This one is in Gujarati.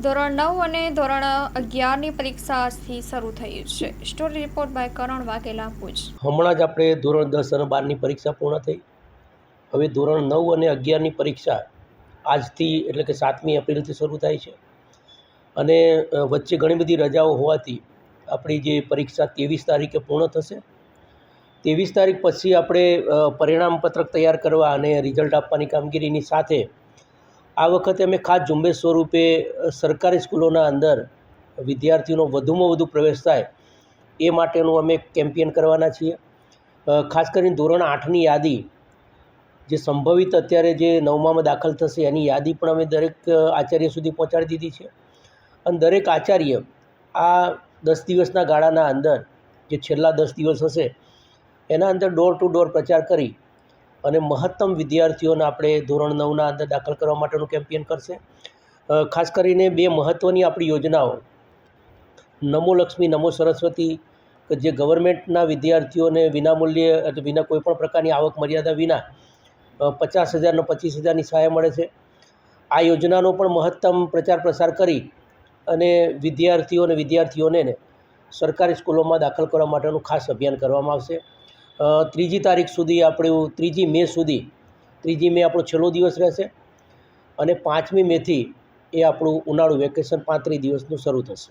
ધોરણ 9 અને ધોરણ 11ની પરીક્ષા આજથી શરૂ થઈ છે. સ્ટોરી રિપોર્ટ બાય કરણ વાઘેલા, ભુજ. હમણાં જ આપણે ધોરણ 10 અને 12ની પરીક્ષા પૂર્ણ થઈ. હવે ધોરણ 9 અને 11ની પરીક્ષા આજથી એટલે કે 7મી એપ્રિલથી શરૂ થાય છે અને વચ્ચે ઘણી બધી રજાઓ હોવાથી આપણી જે પરીક્ષા 23 તારીખે પૂર્ણ થશે. 23 તારીખ પછી આપણે પરિણામ પત્રક તૈયાર કરવા અને રિઝલ્ટ આપવાની કામગીરીની સાથે આ વખતે અમે ખાસ ઝુંબેશ સ્વરૂપે સરકારી સ્કૂલોના અંદર વિદ્યાર્થીઓનો વધુમાં વધુ પ્રવેશ થાય એ માટેનું અમે કેમ્પેન કરવાના છીએ. ખાસ કરીને ધોરણ 8ની યાદી જે સંભવિત અત્યારે જે 9મામાં દાખલ થશે એની યાદી પણ અમે દરેક આચાર્ય સુધી પહોંચાડી દીધી છે અને દરેક આચાર્ય આ 10 દિવસના ગાળાના અંદર જે છેલ્લા 10 દિવસ હશે એના અંદર ડોર ટુ ડોર પ્રચાર કરી અને મહત્તમ વિદ્યાર્થીઓને આપણે ધોરણ 9ના અંદર દાખલ કરવા માટેનું કેમ્પેન કરશે. ખાસ કરીને બે મહત્ત્વની આપણી યોજનાઓ નમો લક્ષ્મી, નમો સરસ્વતી, કે જે ગવર્મેન્ટના વિદ્યાર્થીઓને વિનામૂલ્યે એટલે વિના કોઈપણ પ્રકારની આવક મર્યાદા વિના 50,000 અને 25,000ની સહાય મળે છે. આ યોજનાનો પણ મહત્તમ પ્રચાર પ્રસાર કરી અને વિદ્યાર્થીઓને સરકારી સ્કૂલોમાં દાખલ કરવા માટેનું ખાસ અભિયાન કરવામાં આવશે. 3જી તારીખ સુધી આપણું 3જી મે સુધી 3જી મે આપણો છેલ્લો દિવસ રહેશે અને 5મી મેથી એ આપણું ઉનાળુ વેકેશન 35 દિવસનું શરૂ થશે.